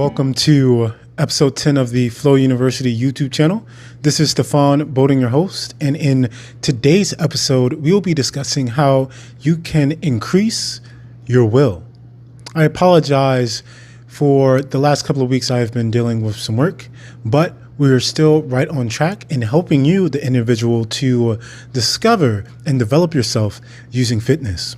welcome to episode 10 of the Flow University YouTube channel. This is Stefan Boding, your host, and in today's episode, we will be discussing how you can increase your will. I apologize for the last couple of weeks I have been dealing with some work, but we are still right on track in helping you, the individual, to discover and develop yourself using fitness.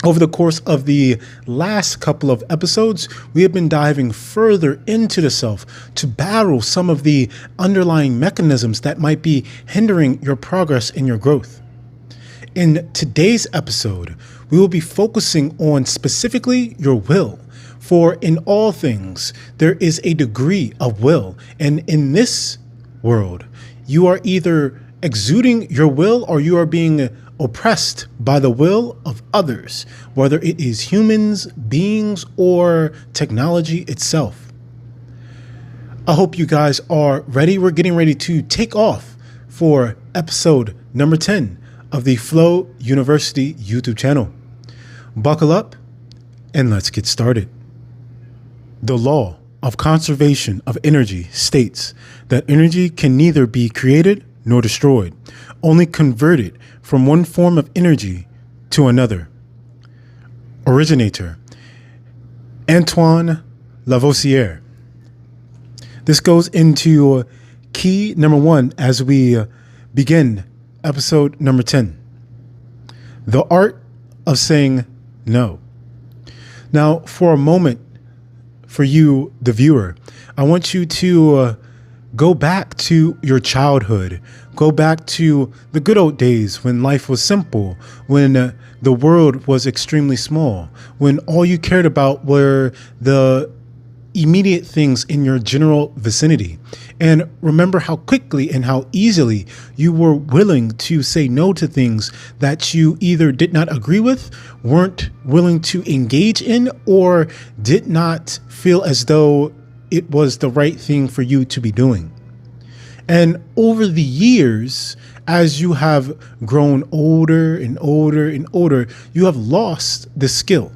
Over the course of the last couple of episodes, we have been diving further into the self to battle some of the underlying mechanisms that might be hindering your progress and your growth. In today's episode, we will be focusing on specifically your will. For in all things, there is a degree of will. And in this world, you are either exuding your will or you are being oppressed by the will of others, whether it is humans, beings, or technology itself. I hope you guys are ready. We're getting ready to take off for episode number 10 of the Flow University YouTube channel. Buckle up and let's get started. The law of conservation of energy states that energy can neither be created nor destroyed, only converted from one form of energy to another. Originator, Antoine Lavoisier. This goes into key number 1 as we begin episode number 10. The art of saying no. Now, for a moment, for you, the viewer, I want you to go back to your childhood. Go back to the good old days when life was simple, when the world was extremely small, when all you cared about were the immediate things in your general vicinity. And remember how quickly and how easily you were willing to say no to things that you either did not agree with, weren't willing to engage in, or did not feel as though it was the right thing for you to be doing. And over the years, as you have grown older and older and older, you have lost the skill.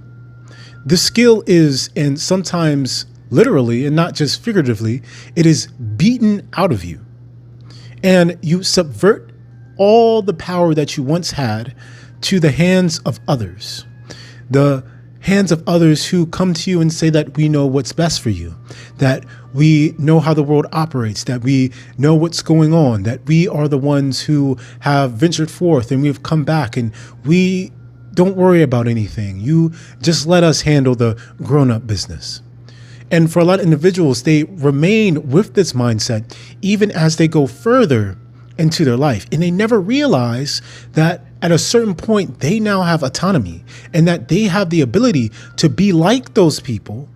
The skill is, and sometimes literally and not just figuratively, it is beaten out of you. And you subvert all the power that you once had to the hands of others. The hands of others who come to you and say that we know what's best for you, that we know how the world operates, that we know what's going on, that we are the ones who have ventured forth and we've come back and we don't worry about anything. You just let us handle the grown-up business. And for a lot of individuals, they remain with this mindset even as they go further into their life. And they never realize that at a certain point, they now have autonomy and that they have the ability to be like those people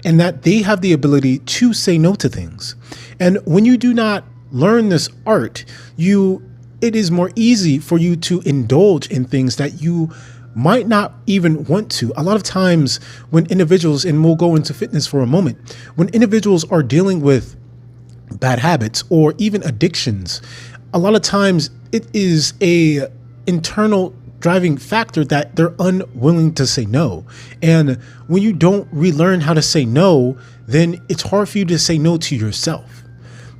and that they have the ability to say no to things. And when you do not learn this art, it is more easy for you to indulge in things that you might not even want to. A lot of times when individuals, and we'll go into fitness for a moment, when individuals are dealing with bad habits or even addictions, a lot of times it is a internal driving factor that they're unwilling to say no. And when you don't relearn how to say no, then it's hard for you to say no to yourself.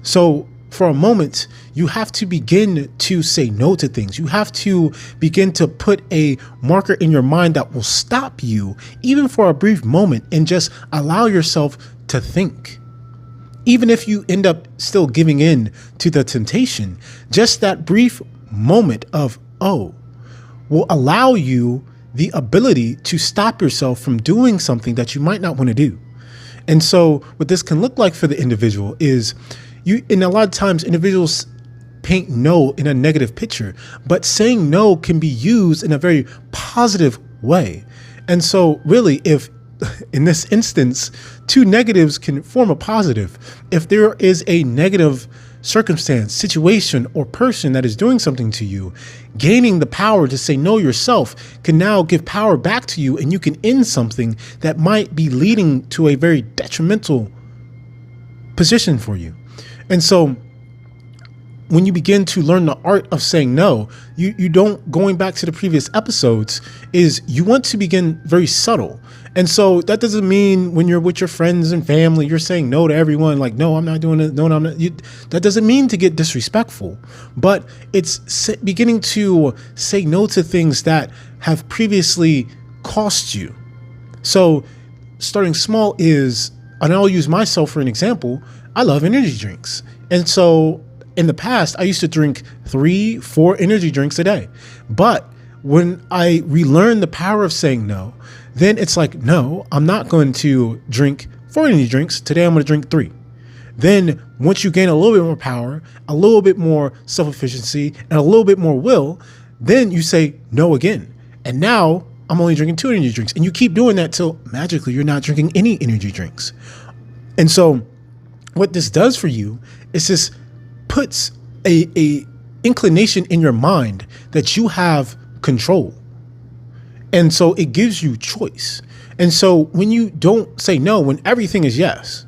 So for a moment, you have to begin to say no to things. You have to begin to put a marker in your mind that will stop you, even for a brief moment, and just allow yourself to think. Even if you end up still giving in to the temptation, just that brief moment of, will allow you the ability to stop yourself from doing something that you might not want to do. And so what this can look like for the individual is and a lot of times individuals paint no in a negative picture, but saying no can be used in a very positive way. And so really, if in this instance, two negatives can form a positive, if there is a negative circumstance, situation, or person that is doing something to you, gaining the power to say no yourself can now give power back to you, and you can end something that might be leading to a very detrimental position for you. And so when you begin to learn the art of saying no, you don't, going back to the previous episodes, is you want to begin very subtle. And so that doesn't mean when you're with your friends and family, you're saying no to everyone. Like, no, I'm not doing it. No, I'm not. That doesn't mean to get disrespectful, but it's beginning to say no to things that have previously cost you. So starting small is, and I'll use myself for an example. I love energy drinks. And so in the past, I used to drink 3-4 energy drinks a day. But when I relearned the power of saying no, then it's like, no, I'm not going to drink 4 energy drinks. Today, I'm going to drink 3. Then once you gain a little bit more power, a little bit more self-efficiency, and a little bit more will, then you say no again. And now I'm only drinking 2 energy drinks. And you keep doing that till magically you're not drinking any energy drinks. And so what this does for you is this puts a inclination in your mind that you have control. And so it gives you choice. And so when you don't say no, when everything is yes,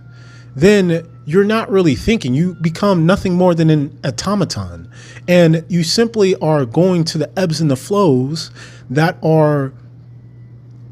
then you're not really thinking. You become nothing more than an automaton. And you simply are going to the ebbs and the flows that are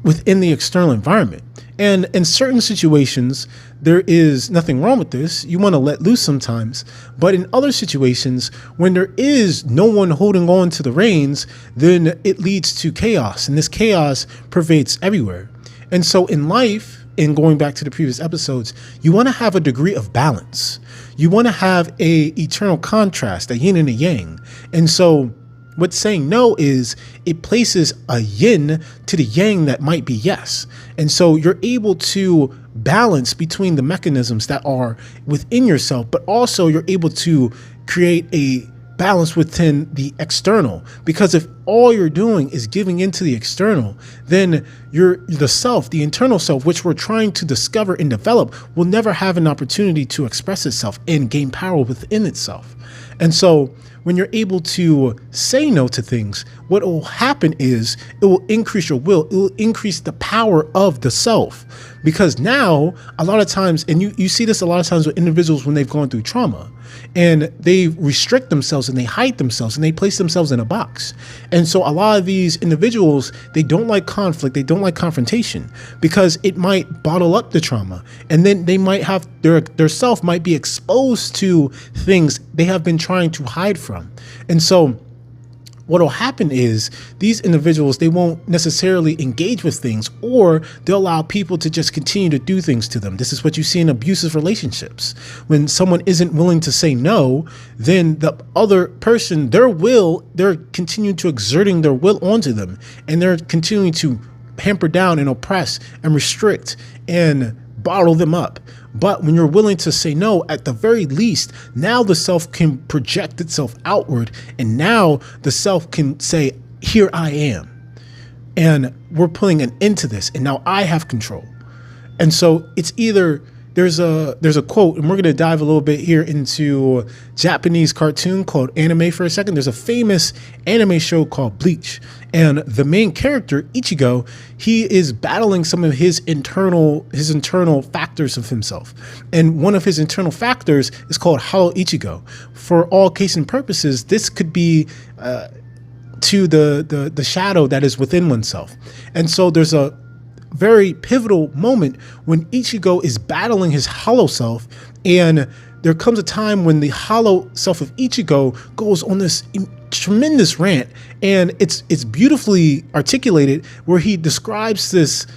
within the external environment. And in certain situations, there is nothing wrong with this. You want to let loose sometimes. But in other situations, when there is no one holding on to the reins, then it leads to chaos. And this chaos pervades everywhere. And so in life, and going back to the previous episodes, you want to have a degree of balance. You want to have a eternal contrast, a yin and a yang. And so what saying no is, it places a yin to the yang that might be yes. And so you're able to balance between the mechanisms that are within yourself, but also you're able to create a balance within the external. Because if all you're doing is giving into the external, then the self, the internal self, which we're trying to discover and develop, will never have an opportunity to express itself and gain power within itself. And so when you're able to say no to things, what will happen is it will increase your will. It will increase the power of the self. Because now, a lot of times, and you see this a lot of times with individuals when they've gone through trauma, and they restrict themselves and they hide themselves and they place themselves in a box. And so a lot of these individuals, they don't like conflict. They don't like confrontation because it might bottle up the trauma. And then they might have their self might be exposed to things they have been trying to hide from. And so what will happen is these individuals, they won't necessarily engage with things, or they'll allow people to just continue to do things to them. This is what you see in abusive relationships. When someone isn't willing to say no, then the other person, they're continuing to exerting their will onto them, and they're continuing to hamper down and oppress and restrict and bottle them up. But when you're willing to say no, at the very least, now the self can project itself outward. And now the self can say, here I am. And we're putting an end to this. And now I have control. And so it's either there's a quote, and we're going to dive a little bit here into Japanese cartoon called anime for a second. There's a famous anime show called Bleach. And the main character, Ichigo, he is battling some of his internal factors of himself. And one of his internal factors is called Hollow Ichigo. For all case and purposes, this could be to the shadow that is within oneself. And so there's a very pivotal moment when Ichigo is battling his hollow self, and there comes a time when the hollow self of Ichigo goes on this tremendous rant, and it's beautifully articulated, where he describes this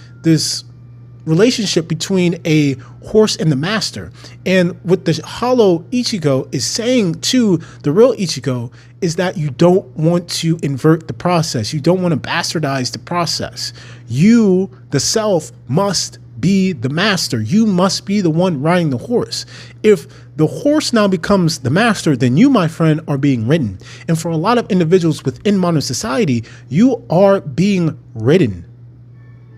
relationship between a horse and the master. And what the hollow Ichigo is saying to the real Ichigo is that you don't want to invert the process. You don't want to bastardize the process. You, the self, must be the master. You must be the one riding the horse. If the horse now becomes the master, then you, my friend, are being ridden. And for a lot of individuals within modern society, you are being ridden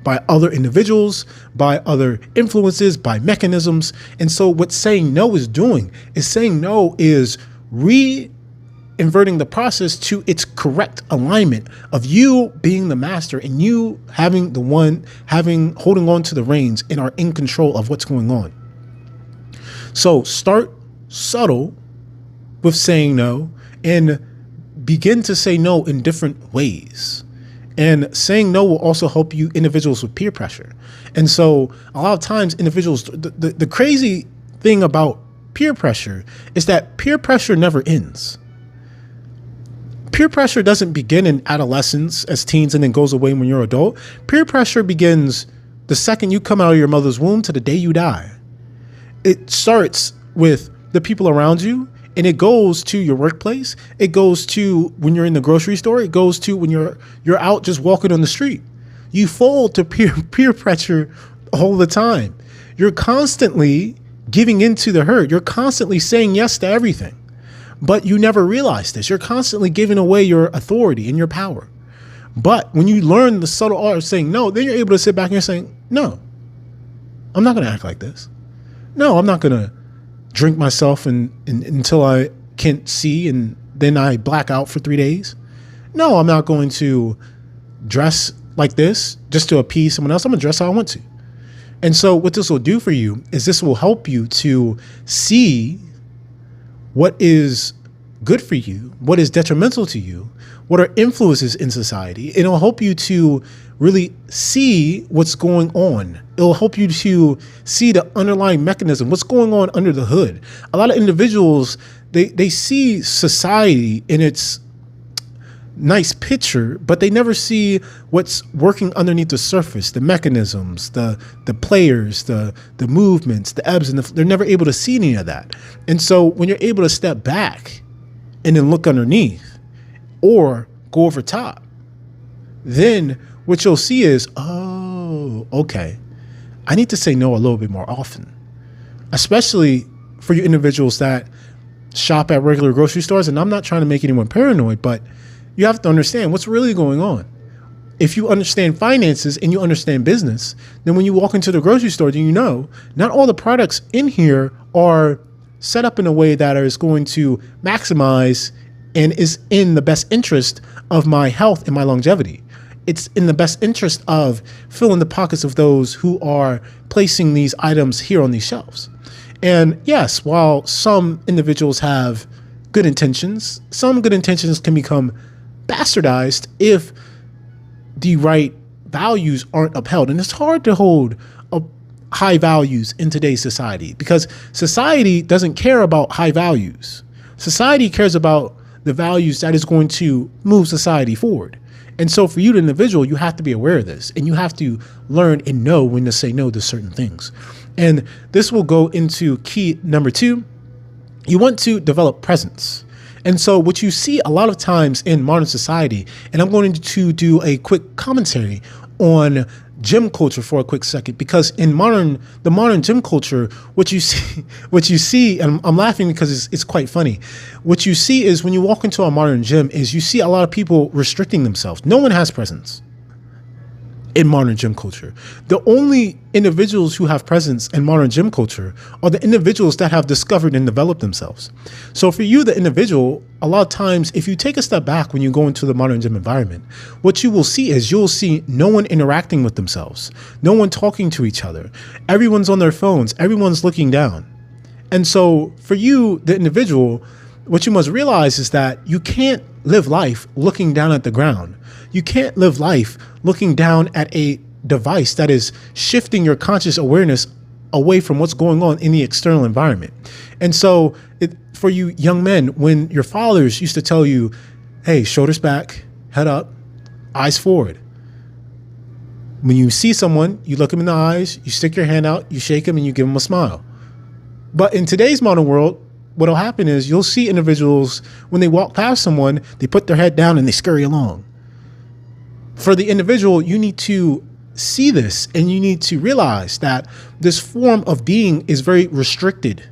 by other individuals, by other influences, by mechanisms. And so what saying no is doing is saying no is re-inverting the process to its correct alignment of you being the master and you having holding on to the reins and are in control of what's going on. So start subtle with saying no and begin to say no in different ways. And saying no will also help you individuals with peer pressure. And so a lot of times individuals, the crazy thing about peer pressure is that peer pressure never ends. Peer pressure doesn't begin in adolescence as teens and then goes away when you're an adult. Peer pressure begins the second you come out of your mother's womb to the day you die. It starts with the people around you, and it goes to your workplace. It goes to when you're in the grocery store. It goes to when you're out just walking on the street. You fall to peer pressure all the time. You're constantly giving into the herd. You're constantly saying yes to everything. But you never realize this. You're constantly giving away your authority and your power. But when you learn the subtle art of saying no, then you're able to sit back and you're saying, no, I'm not going to act like this. No, I'm not going to drink myself until I can't see and then I black out for 3 days. No, I'm not going to dress like this just to appease someone else. I'm going to dress how I want to. And so what this will do for you is this will help you to see what is good for you, what is detrimental to you, what are influences in society. It'll help you to really see what's going on. It'll help you to see the underlying mechanism, what's going on under the hood. A lot of individuals, they see society in its nice picture, but they never see what's working underneath the surface, the mechanisms, the players, the movements, the ebbs, and they're never able to see any of that. And so when you're able to step back and then look underneath or go over top, then what you'll see is, oh, okay, I need to say no a little bit more often, especially for you individuals that shop at regular grocery stores. And I'm not trying to make anyone paranoid, but you have to understand what's really going on. If you understand finances and you understand business, then when you walk into the grocery store, then you know not all the products in here are set up in a way that is going to maximize and is in the best interest of my health and my longevity. It's in the best interest of filling the pockets of those who are placing these items here on these shelves. And yes, while some individuals have good intentions, some good intentions can become bastardized if the right values aren't upheld. And it's hard to hold up high values in today's society because society doesn't care about high values. Society cares about the values that is going to move society forward. And so for you, the individual, you have to be aware of this and you have to learn and know when to say no to certain things. And this will go into key number 2. You want to develop presence. And so what you see a lot of times in modern society, and I'm going to do a quick commentary on gym culture for a quick second, because in the modern gym culture, what you see, and I'm laughing because it's quite funny. What you see is when you walk into a modern gym is you see a lot of people restricting themselves. No one has presence in modern gym culture. The only individuals who have presence in modern gym culture are the individuals that have discovered and developed themselves. So for you, the individual, a lot of times, if you take a step back when you go into the modern gym environment, what you will see is you'll see no one interacting with themselves, no one talking to each other. Everyone's on their phones. Everyone's looking down. And so for you, the individual, what you must realize is that you can't live life looking down at the ground. You can't live life looking down at a device that is shifting your conscious awareness away from what's going on in the external environment. And so for you young men, when your fathers used to tell you, hey, shoulders back, head up, eyes forward. When you see someone, you look them in the eyes, you stick your hand out, you shake them, and you give them a smile. But in today's modern world, what'll happen is you'll see individuals, when they walk past someone, they put their head down and they scurry along. For the individual, you need to see this and you need to realize that this form of being is very restricted.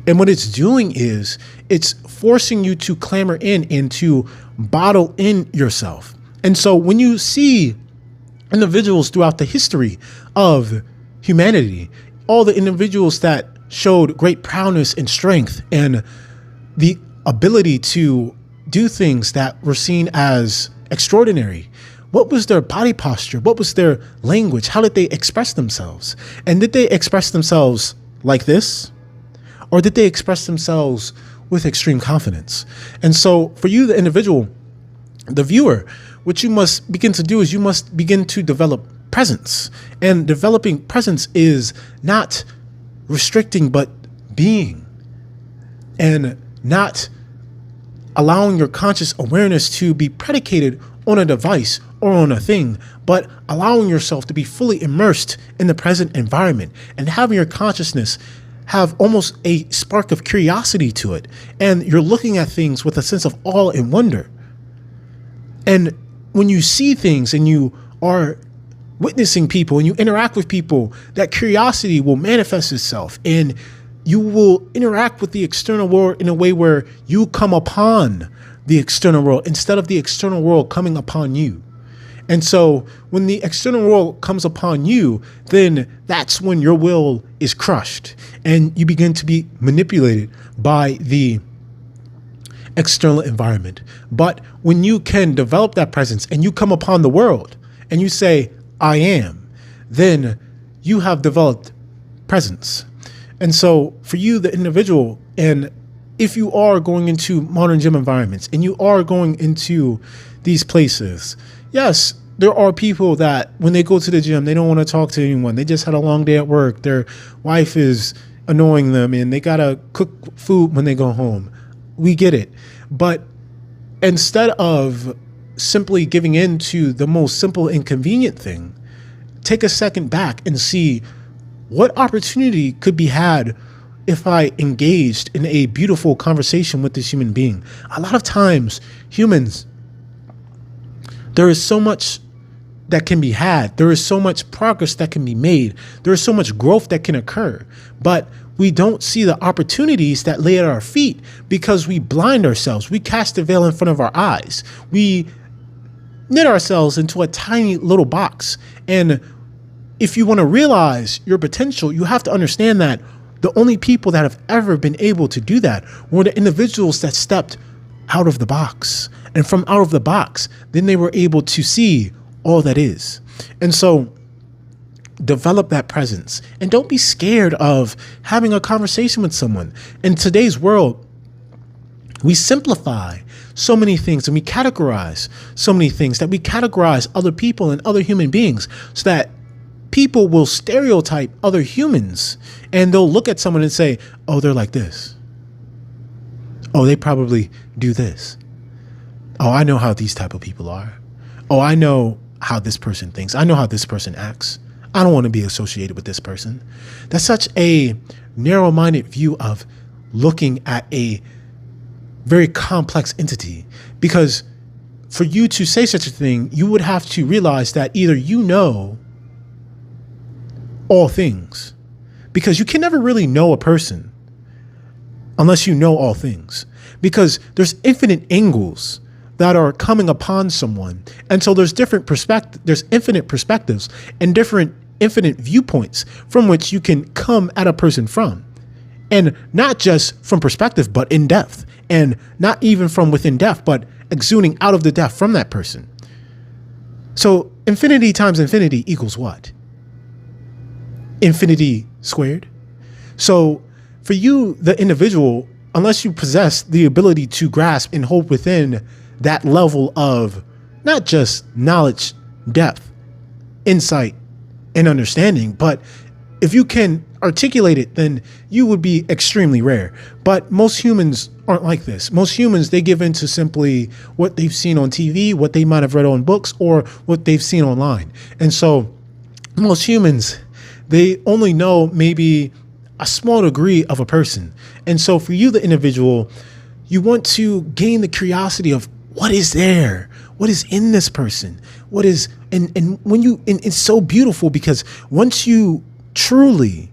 And what it's doing is it's forcing you to clamor in and to bottle in yourself. And so when you see individuals throughout the history of humanity, all the individuals that showed great prowess and strength and the ability to do things that were seen as extraordinary, what was their body posture? What was their language? How did they express themselves? And did they express themselves like this? Or did they express themselves with extreme confidence? And so for you, the individual, the viewer, what you must begin to do is you must begin to develop presence. And developing presence is not restricting, but being, and not allowing your conscious awareness to be predicated on a device or on a thing, but allowing yourself to be fully immersed in the present environment and having your consciousness have almost a spark of curiosity to it. And you're looking at things with a sense of awe and wonder. And when you see things and you are witnessing people and you interact with people, that curiosity will manifest itself, and you will interact with the external world in a way where you come upon the external world instead of the external world coming upon you. And so when the external world comes upon you, then that's when your will is crushed and you begin to be manipulated by the external environment. But when you can develop that presence and you come upon the world and you say, I am, then you have developed presence. And so for you, the individual, and if you are going into modern gym environments and you are going into these places, yes, there are people that when they go to the gym, they don't want to talk to anyone. They just had a long day at work. Their wife is annoying them and they got to cook food when they go home. We get it. But instead of simply giving in to the most simple and convenient thing, take a second back and see what opportunity could be had if I engaged in a beautiful conversation with this human being. A lot of times, humans, there is so much that can be had. There is so much progress that can be made. There is so much growth that can occur. But we don't see the opportunities that lay at our feet because we blind ourselves. We cast a veil in front of our eyes. We knit ourselves into a tiny little box. And if you want to realize your potential, you have to understand that the only people that have ever been able to do that were the individuals that stepped out of the box. And from out of the box, then they were able to see all that is. And so develop that presence and don't be scared of having a conversation with someone. In today's world, we simplify so many things and we categorize so many things that we categorize other people and other human beings so that people will stereotype other humans and they'll look at someone and say, oh, they're like this. Oh, they probably do this. Oh, I know how these type of people are. Oh, I know how this person thinks. I know how this person acts. I don't want to be associated with this person. That's such a narrow-minded view of looking at a very complex entity, because for you to say such a thing, you would have to realize that either you know all things, because you can never really know a person unless you know all things, because there's infinite angles that are coming upon someone. And so there's infinite perspectives and different infinite viewpoints from which you can come at a person from. And not just from perspective, but in depth, and not even from within depth, but exuding out of the depth from that person. So infinity times infinity equals what? Infinity squared. So for you, the individual, unless you possess the ability to grasp and hold within that level of not just knowledge, depth, insight, and understanding, but if you can articulate it, then you would be extremely rare. But most humans aren't like this. Most humans, they give in to simply what they've seen on TV, what they might have read on books, or what they've seen online. And so most humans, they only know maybe a small degree of a person. And so for you, the individual, you want to gain the curiosity of what is there? What is in this person? What is, and when you, and it's so beautiful because once you truly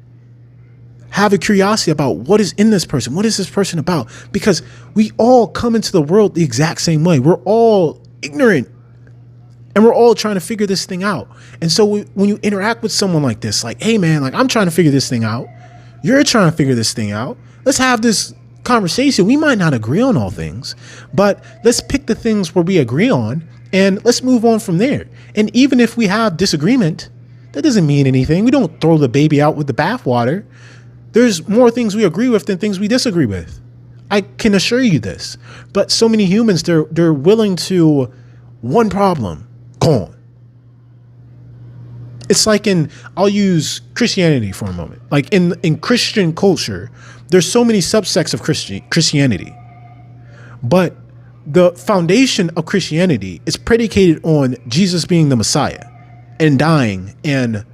have a curiosity about what is in this person, what is this person about? Because we all come into the world the exact same way. We're all ignorant and we're all trying to figure this thing out. And so when you interact with someone like this, like, hey man, like I'm trying to figure this thing out. You're trying to figure this thing out. Let's have this conversation. We might not agree on all things, but let's pick the things where we agree on and let's move on from there. And even if we have disagreement, that doesn't mean anything. We don't throw the baby out with the bathwater. There's more things we agree with than things we disagree with. I can assure you this. But so many humans, they're willing to one problem, gone. It's like I'll use Christianity for a moment. Like in Christian culture, there's so many subsects of Christianity. But the foundation of Christianity is predicated on Jesus being the Messiah and dying, and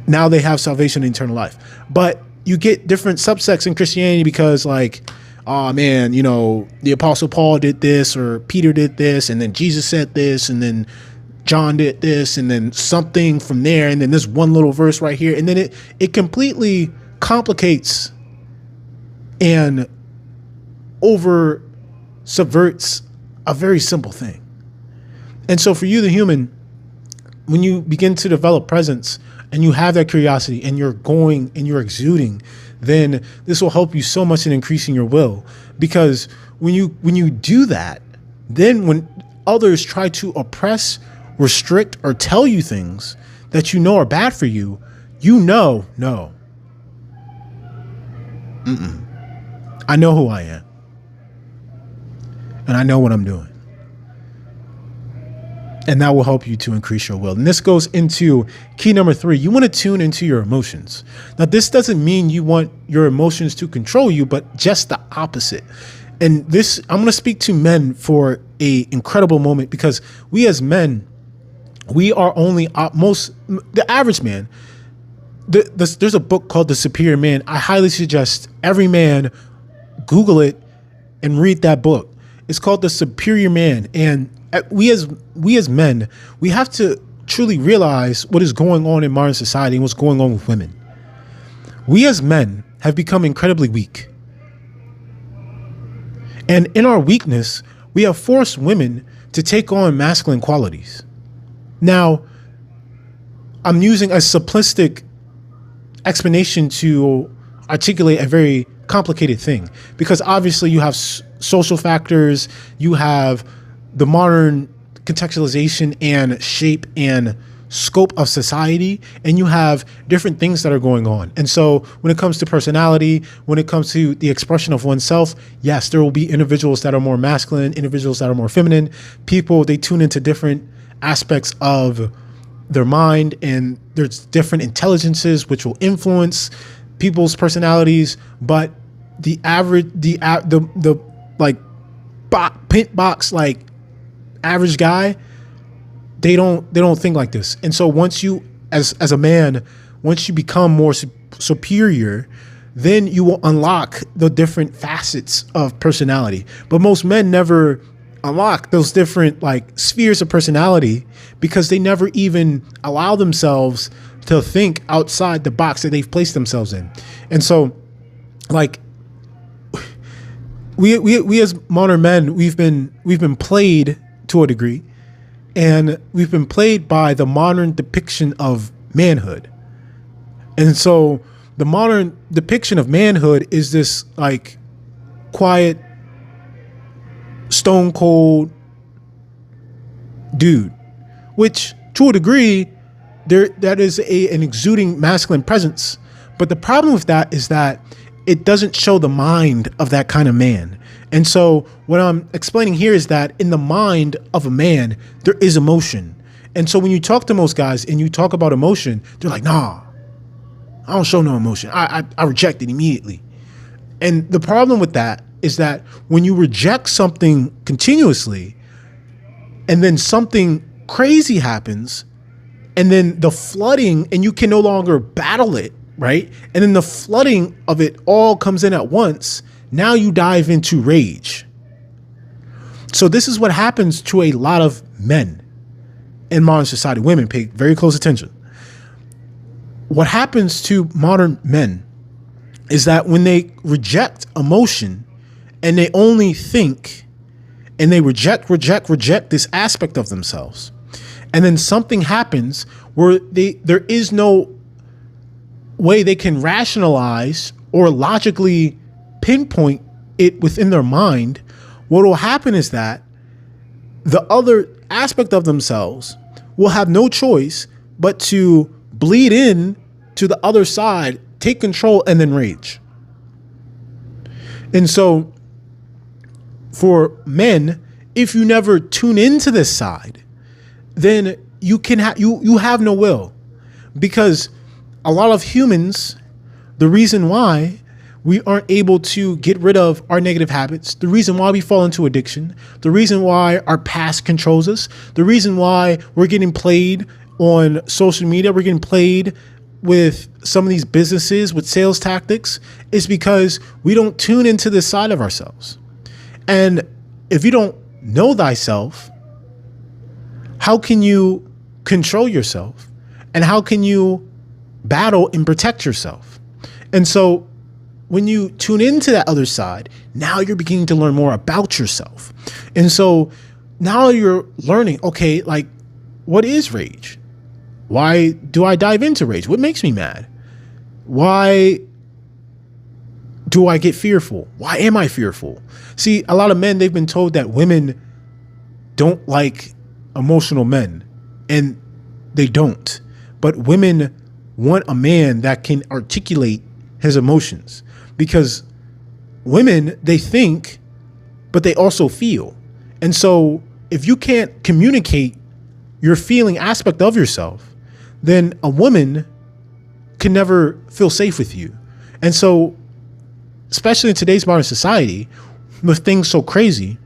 now they have salvation and eternal life. But you get different subsects in Christianity because, like, oh man, the Apostle Paul did this, or Peter did this, and then Jesus said this, and then John did this, and then something from there, and then this one little verse right here, and then it completely complicates and over subverts a very simple thing. And so for you, the human, when you begin to develop presence and you have that curiosity and you're going and you're exuding, then this will help you so much in increasing your will. Because when you do that, then when others try to oppress, restrict, or tell you things that you know are bad for you, no. I know who I am. And I know what I'm doing. And that will help you to increase your will. And this goes into key number 3. You want to tune into your emotions. Now, this doesn't mean you want your emotions to control you, but just the opposite. And this, I'm going to speak to men for a incredible moment, because we as men, we are only the average man. There's a book called The Superior Man. I highly suggest every man Google it and read that book. It's called The Superior Man. And we as men, we have to truly realize what is going on in modern society and what's going on with women. We as men have become incredibly weak. And in our weakness, we have forced women to take on masculine qualities. Now, I'm using a simplistic explanation to articulate a very complicated thing, because obviously you have social factors, you have the modern contextualization and shape and scope of society, and you have different things that are going on. And so when it comes to personality, when it comes to the expression of oneself, yes, there will be individuals that are more masculine, individuals that are more feminine. People, they tune into different aspects of their mind, and there's different intelligences which will influence people's personalities. But the average, the like pint box, like average guy, they don't think like this. And so once you, as a man, once you become more superior, then you will unlock the different facets of personality. But most men never unlock those different like spheres of personality, because they never even allow themselves to think outside the box that they've placed themselves in. And so, like, we as modern men, we've been played to a degree, and we've been played by the modern depiction of manhood. And so the modern depiction of manhood is this like quiet, stone cold dude, which to a degree that is an exuding masculine presence. But the problem with that is that it doesn't show the mind of that kind of man. And so what I'm explaining here is that in the mind of a man, there is emotion. And so when you talk to most guys and you talk about emotion, they're like, nah, I don't show no emotion. I reject it immediately. And the problem with that is that when you reject something continuously, and then something crazy happens, and then the flooding, and you can no longer battle it, right? And then the flooding of it all comes in at once. Now you dive into rage. So this is what happens to a lot of men in modern society. Women, pay very close attention. What happens to modern men is that when they reject emotion and they only think, and they reject this aspect of themselves, and then something happens where there is no way they can rationalize or logically pinpoint it within their mind, what will happen is that the other aspect of themselves will have no choice but to bleed in to the other side, take control, and then rage. And so for men, if you never tune into this side, then you have no will. Because a lot of humans, the reason why we aren't able to get rid of our negative habits, the reason why we fall into addiction, the reason why our past controls us, the reason why we're getting played on social media, we're getting played with some of these businesses with sales tactics, is because we don't tune into this side of ourselves. And if you don't know thyself, how can you control yourself? And how can you battle and protect yourself? And so when you tune into that other side, now you're beginning to learn more about yourself. And so now you're learning, okay, like, what is rage? Why do I dive into rage? What makes me mad? Why do I get fearful? Why am I fearful? See, a lot of men, they've been told that women don't like emotional men, and they don't. But women want a man that can articulate his emotions, because women, they think, but they also feel. And so if you can't communicate your feeling aspect of yourself, then a woman can never feel safe with you. And so, especially in today's modern society, with things so crazy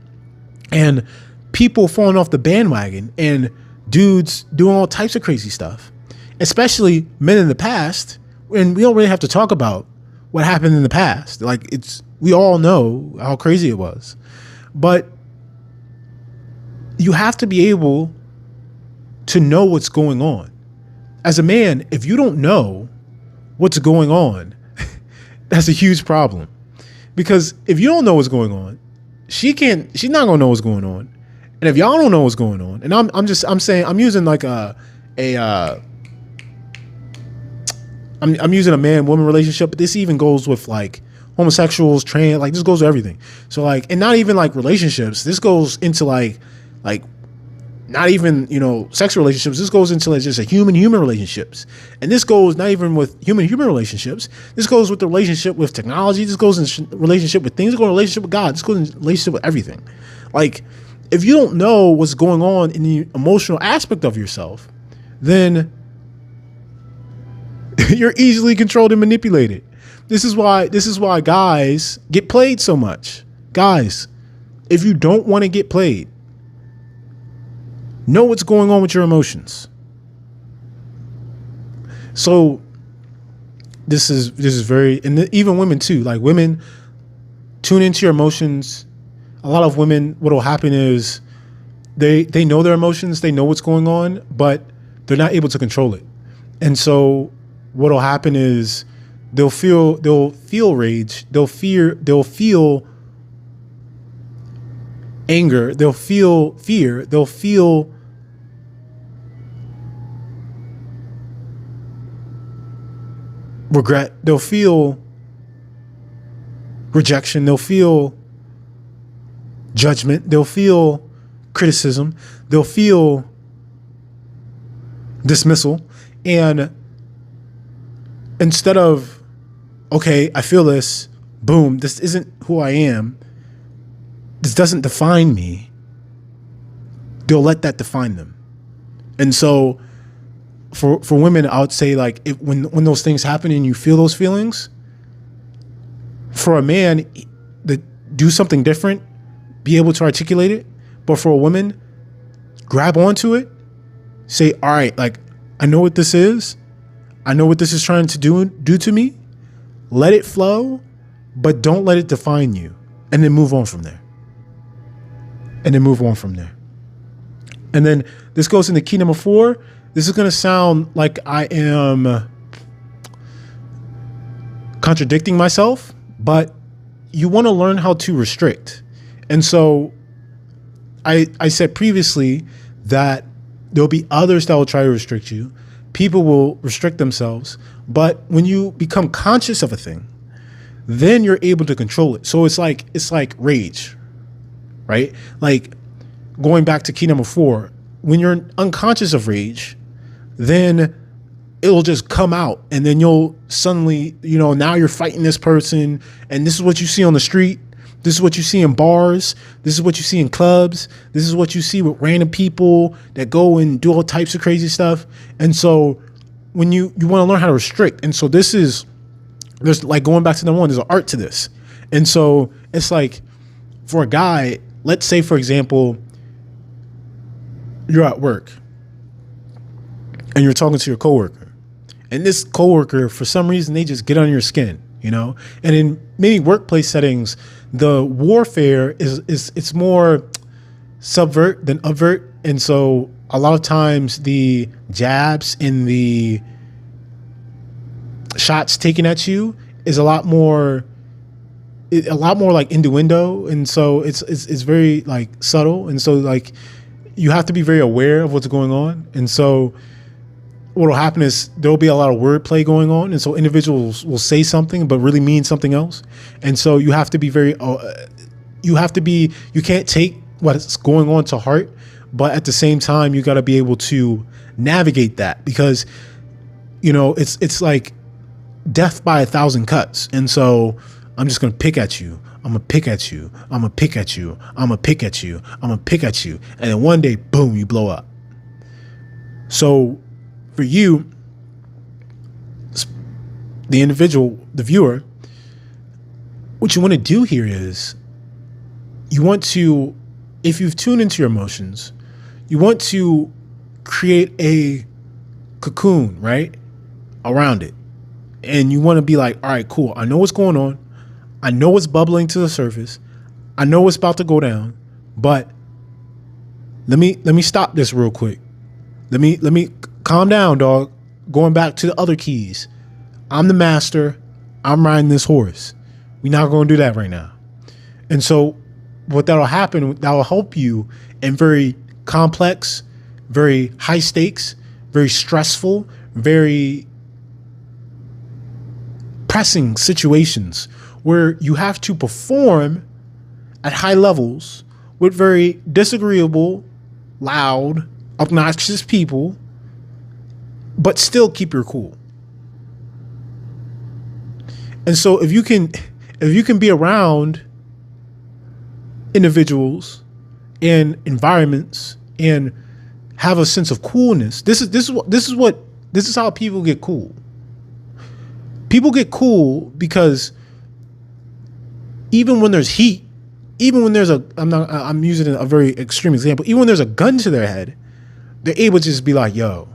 and people falling off the bandwagon and dudes doing all types of crazy stuff, especially men in the past, and we don't really have to talk about what happened in the past. Like, we all know how crazy it was. But you have to be able to know what's going on. As a man, if you don't know what's going on, that's a huge problem. Because if you don't know what's going on, she's not gonna know what's going on. And if y'all don't know what's going on, and I'm saying, I'm using like I'm using a man-woman relationship, but this even goes with like homosexuals, trans, like this goes with everything. So like, and not even like relationships. This goes into like not even, sex relationships. This goes into like just a human relationships. And this goes not even with human relationships. This goes with the relationship with technology. This goes in relationship with things. This goes in relationship with God. This goes in relationship with everything. Like, if you don't know what's going on in the emotional aspect of yourself, then you're easily controlled and manipulated. This is why guys get played so much. Guys, if you don't want to get played, know what's going on with your emotions. So this is very, and even women too. Like, women, tune into your emotions. A lot of women, what'll happen is they know their emotions, they know what's going on, but they're not able to control it. And so what'll happen is they'll feel rage, they'll feel anger, they'll feel fear, they'll feel regret, they'll feel rejection, they'll feel judgment, they'll feel criticism, they'll feel dismissal. And instead of, okay, I feel this, boom, this isn't who I am, this doesn't define me, they'll let that define them. And so for women, I would say, like, when those things happen and you feel those feelings, for a man, do something different, be able to articulate it. But for a woman, grab onto it, say, all right, like, I know what this is. I know what this is trying to do to me. Let it flow, but don't let it define you. And then move on from there. And then this goes into key number 4. This is going to sound like I am contradicting myself, but you want to learn how to restrict. And so I said previously that there'll be others that will try to restrict you. People will restrict themselves. But when you become conscious of a thing, then you're able to control it. So it's like rage, right? Like, going back to key number 4, when you're unconscious of rage, then it'll just come out, and then you'll suddenly, now you're fighting this person, and this is what you see on the street. This is what you see in bars. This is what you see in clubs. This is what you see with random people that go and do all types of crazy stuff. And so when you want to learn how to restrict. And so there's like, going back to number one, there's an art to this. And so it's like, for a guy, let's say, for example, you're at work and you're talking to your coworker, and this coworker, for some reason, they just get on your skin, you know? And in many workplace settings, the warfare it's more subvert than upvert. And so a lot of times the jabs and the shots taken at you is a lot more like innuendo. And so it's very like subtle. And so like you have to be very aware of what's going on. And so what will happen is there'll be a lot of wordplay going on. And so individuals will say something, but really mean something else. And so you have to be you can't take what's going on to heart, but at the same time, you got to be able to navigate that, because, you know, it's like death by 1,000 cuts. And so I'm just going to pick at you. I'm going to pick at you. I'm going to pick at you. I'm going to pick at you. I'm going to pick at you. And then one day, boom, you blow up. So for you, the individual, the viewer, what you want to do here is you want to, if you've tuned into your emotions, you want to create a cocoon, right, around it. And you want to be like, all right, cool. I know what's going on. I know what's bubbling to the surface. I know what's about to go down, but let me stop this real quick. Let me calm down, dog. Going back to the other keys. I'm the master. I'm riding this horse. We're not going to do that right now. And so what that'll happen, that will help you in very complex, very high stakes, very stressful, very pressing situations where you have to perform at high levels with very disagreeable, loud, obnoxious people, but still keep your cool. And so if you can be around individuals and environments and have a sense of coolness, this is how people get cool. People get cool because even when there's heat, even when there's I'm using a very extreme example, even when there's a gun to their head, they're able to just be like, yo,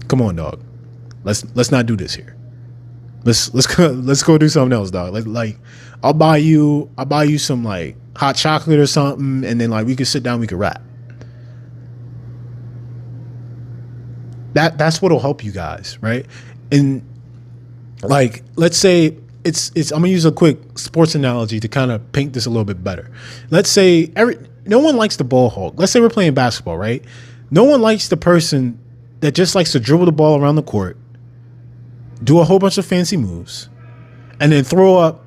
come on, dog. Let's not do this here. Let's go do something else, dog. Like I'll buy you some like hot chocolate or something, and then like we can sit down, we can rap. That's what'll help you guys, right? And like, let's say it's I'm gonna use a quick sports analogy to kind of paint this a little bit better. Let's say no one likes the ball hog. Let's say we're playing basketball, right? No one likes the person that just likes to dribble the ball around the court, do a whole bunch of fancy moves, and then throw up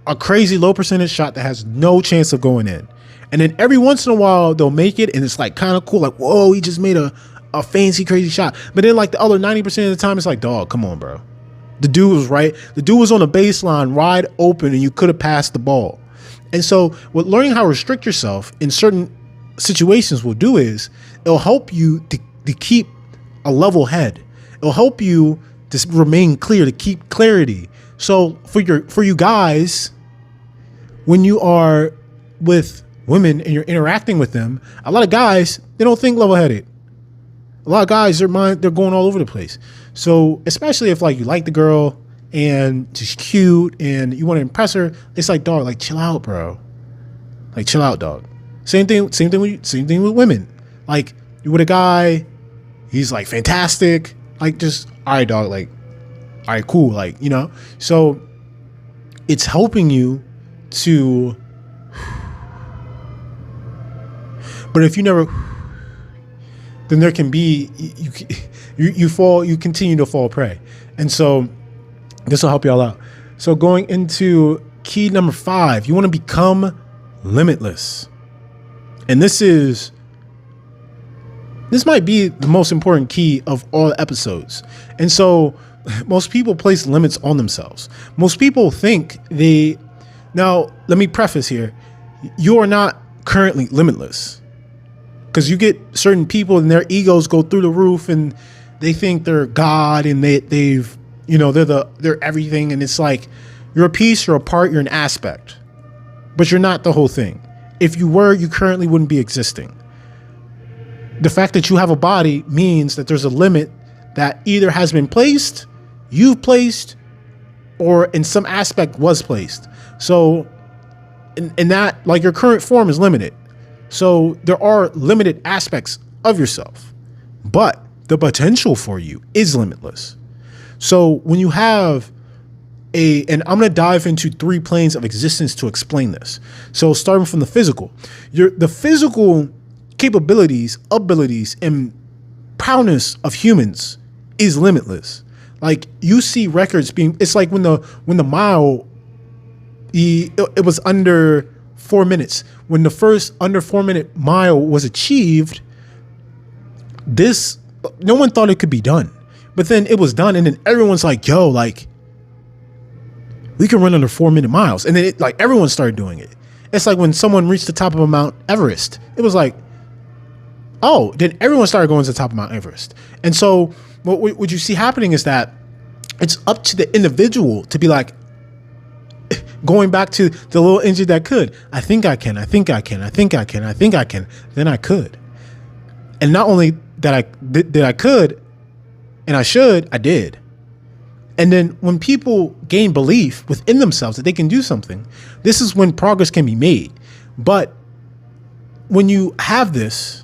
a crazy low percentage shot that has no chance of going in. And then every once in a while they'll make it, and it's like kind of cool, like, whoa, he just made a fancy crazy shot. But then like the other 90% of the time, it's like, dog, come on, bro. The dude was right. The dude was on the baseline wide open, and you could have passed the ball. And so what learning how to restrict yourself in certain situations will do is it'll help you to keep a level head. It'll help you to remain clear, to keep clarity. So for you guys, when you are with women and you're interacting with them, a lot of guys, they don't think level-headed. A lot of guys, they're going all over the place. So especially if like you like the girl and she's cute and you want to impress her, it's like, dog, like chill out, bro. Like chill out, dog. Same thing with women. Like you with a guy, he's like fantastic. Like just, all right, dog. Like, all right, cool. Like, you know. So it's helping you to. But if you never. Then there can be you continue to fall prey. And so this will help y'all out. So going into key number 5, you want to become limitless. And this might be the most important key of all the episodes. And so most people place limits on themselves. Most people think they Now, let me preface here. You are not currently limitless, because you get certain people and their egos go through the roof and they think they're God and they've, they're everything. And it's like, you're a piece, you're a part, you're an aspect, but you're not the whole thing. If you were, you currently wouldn't be existing. The fact that you have a body means that there's a limit that either has been placed, you've placed, or in some aspect was placed. So in that, like, your current form is limited. So there are limited aspects of yourself, but the potential for you is limitless. So when you have and I'm going to dive into 3 planes of existence to explain this. So starting from the physical, the physical capabilities, abilities, and prowess of humans is limitless. Like, you see records being, it's like when the mile, it was under 4 minutes. When the first under 4 minute mile was achieved, no one thought it could be done, but then it was done. And then everyone's like, yo, like, we can run under 4 minute miles. And then everyone started doing it. It's like when someone reached the top of Mount Everest, it was like, oh, then everyone started going to the top of Mount Everest. And so what you see happening is that it's up to the individual to be like, going back to the little engine that could. I think I can. I think I can. I think I can. I think I can. Then I could. And not only that I could and I should, I did. And then when people gain belief within themselves that they can do something, this is when progress can be made. But when you have this,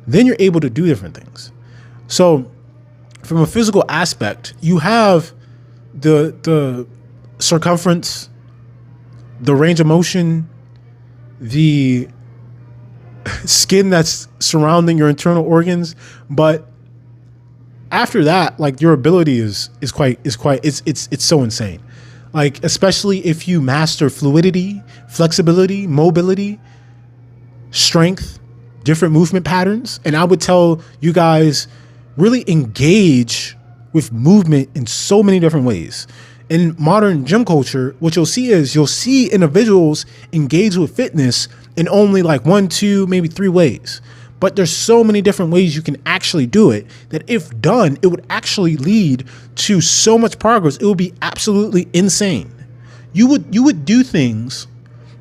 then you're able to do different things. So from a physical aspect, you have the circumference, the range of motion, the skin that's surrounding your internal organs. But after that, like, your ability is so insane. Like, especially if you master fluidity, flexibility, mobility, strength, different movement patterns. And I would tell you guys, really engage with movement in so many different ways. In modern gym culture, what you'll see individuals engage with fitness in only like 1, 2, maybe 3 ways. But there's so many different ways you can actually do it that if done, it would actually lead to so much progress. It would be absolutely insane. You would do things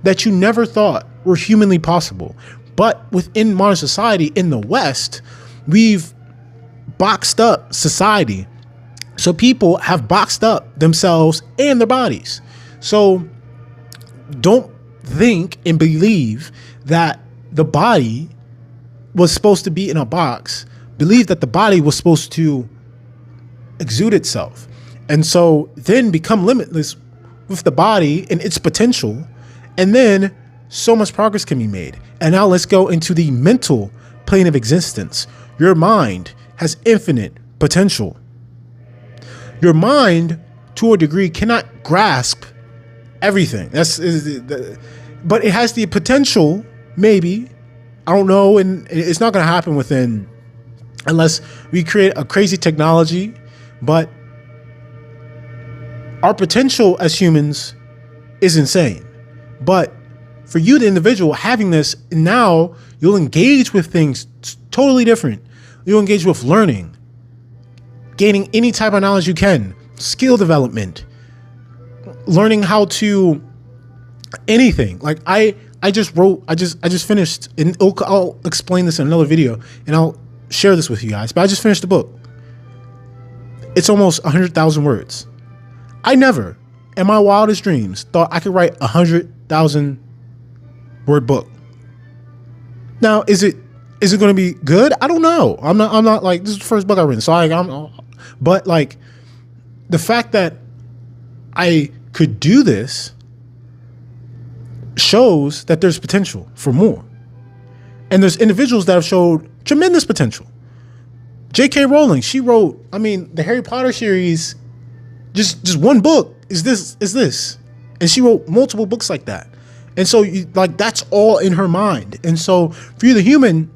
that you never thought were humanly possible. But within modern society in the West, we've boxed up society. So people have boxed up themselves and their bodies. So don't think and believe that the body was supposed to be in a box. Believe that the body was supposed to exude itself. And so then become limitless with the body and its potential. And then so much progress can be made. And now let's go into the mental plane of existence. Your mind has infinite potential. Your mind, to a degree, cannot grasp everything. But it has the potential, maybe. I don't know, and it's not going to happen unless we create a crazy technology. But our potential as humans is insane. But for you, the individual, having this, now you'll engage with things totally different. You'll engage with learning, gaining any type of knowledge you can, skill development, learning how to anything. Like I just finished, and I'll explain this in another video and I'll share this with you guys, but I just finished the book. It's almost 100,000 words. I never, in my wildest dreams, thought I could write 100,000 word book. Now, is it going to be good? I don't know. I'm not like, this is the first book I've written. So but like the fact that I could do this shows that there's potential for more. And there's individuals that have showed tremendous potential. J.K. Rowling, she wrote, the Harry Potter series, just one book is this. And she wrote multiple books like that. And so that's all in her mind. And so for you, the human,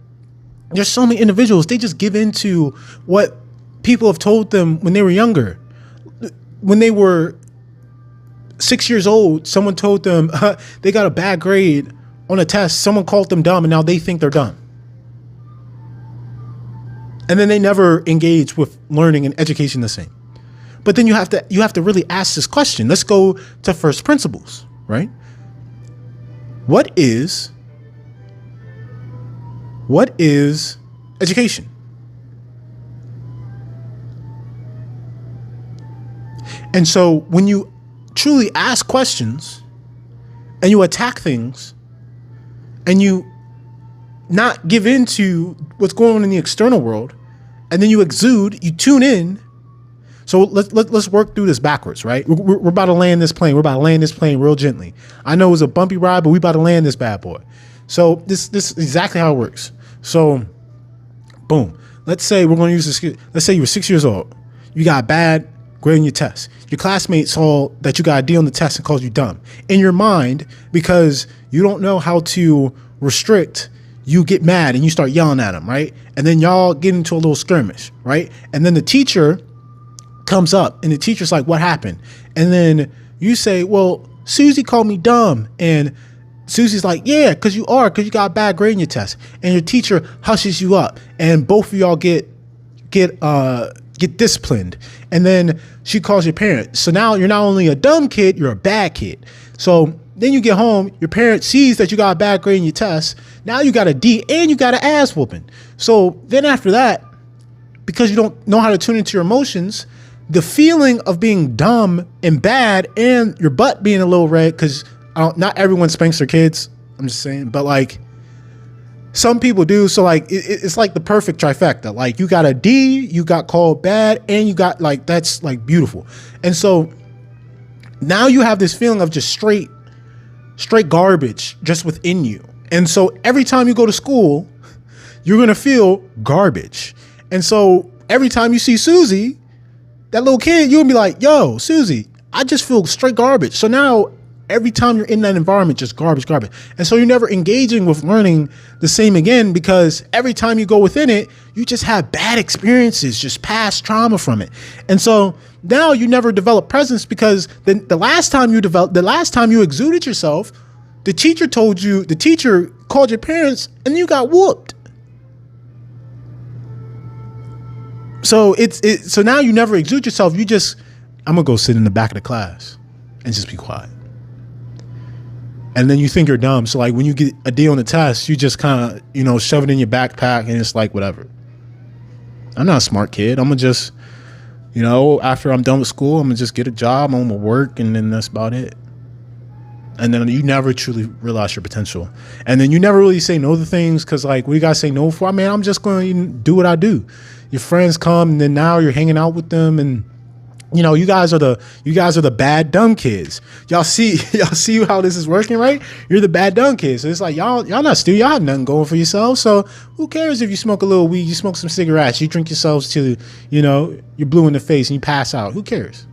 there's so many individuals, they just give into what people have told them when they were younger, when they were 6 years old, someone told them they got a bad grade on a test. Someone called them dumb, and now they think they're dumb. And then they never engage with learning and education the same. But then you have to really ask this question. Let's go to first principles, right? What is education? And so when you truly ask questions and you attack things and you not give in to what's going on in the external world, and then you exude, you tune in. So let's work through this backwards, right? We're about to land this plane. We're about to land this plane real gently. I know it was a bumpy ride, but we about to land this bad boy. So this is exactly how it works. So boom. Let's say we're going to use this. Let's say you were 6 years old. You got a bad grade on your test. Your classmates saw that you got a D on the test and called you dumb. In your mind, because you don't know how to restrict, you get mad and you start yelling at them, right? And then y'all get into a little skirmish, right? And then the teacher comes up and the teacher's like, what happened? And then you say, well, Susie called me dumb. And Susie's like, yeah, because you got a bad grade in your test. And your teacher hushes you up and both of y'all get disciplined. And then she calls your parents. So now you're not only a dumb kid, you're a bad kid. So then you get home, your parent sees that you got a bad grade in your test. Now you got a D and you got an ass whooping. So then after that, because you don't know how to tune into your emotions, the feeling of being dumb and bad and your butt being a little red, because not everyone spanks their kids, I'm just saying, but like some people do. So like it's like the perfect trifecta. Like you got a D, you got called bad, and you got like, that's like beautiful. And so now you have this feeling of just straight garbage just within you. And so every time you go to school, you're going to feel garbage. And so every time you see Susie, that little kid, you'll be like, yo, Susie, I just feel straight garbage. So now every time you're in that environment, just garbage. And so you're never engaging with learning the same again, because every time you go within it, you just have bad experiences, just past trauma from it. And so now you never develop presence, because the last time you exuded yourself, the teacher called your parents and you got whooped. So so now you never exude yourself. I'm gonna go sit in the back of the class and just be quiet. And then you think you're dumb. So like when you get a D on the test, you just kind of, shove it in your backpack and it's like, whatever. I'm not a smart kid. I'm gonna just, after I'm done with school, I'm gonna just get a job, I'm gonna work, and then that's about it. And then you never truly realize your potential. And then you never really say no to things, because like, what do you guys say no for? I mean, I'm just going to do what I do. Your friends come, and then now you're hanging out with them, and you guys are the bad dumb kids. Y'all see how this is working, right? You're the bad dumb kids. So it's like y'all not stupid. Y'all have nothing going for yourselves. So who cares if you smoke a little weed, you smoke some cigarettes, you drink yourselves till you're blue in the face and you pass out. Who cares?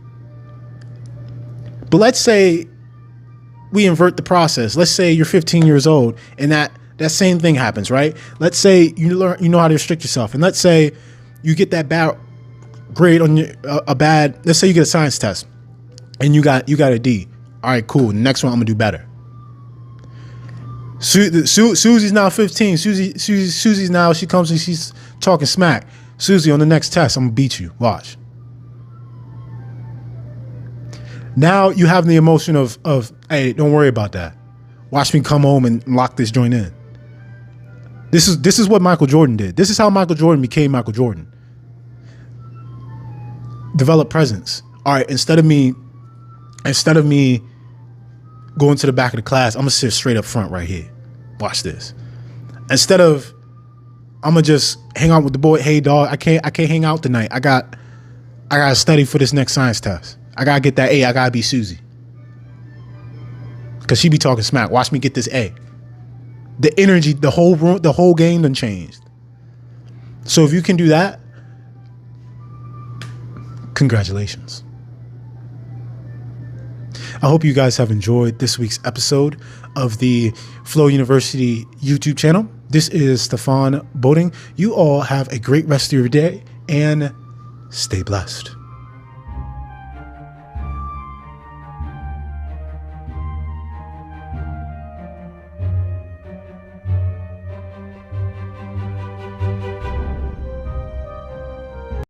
But let's say we invert the process. Let's say you're 15 years old and that same thing happens, right? Let's say you know how to restrict yourself, and let's say you get that bad grade on let's say you get a science test and you got a D. All right, cool. Next one, I'm gonna do better. Susie's now 15. Susie's now, she comes and she's talking smack. Susie, on the next test, I'm gonna beat you. Watch. Now you have the emotion of hey, don't worry about that. Watch me come home and lock this joint in. This is what Michael Jordan did. This is how Michael Jordan became Michael Jordan. Develop presence. All right, instead of me going to the back of the class, I'm gonna sit straight up front right here. Watch this. Instead of I'm gonna just hang out with the boy. Hey dog, I can't hang out tonight. I gotta study for this next science test. I gotta get that A. I gotta be Susie, cause she be talking smack. Watch me get this A. The energy, the whole room, the whole game done changed. So if you can do that, congratulations. I hope you guys have enjoyed this week's episode of the Flow University YouTube channel. This is Stefan Boding. You all have a great rest of your day and stay blessed.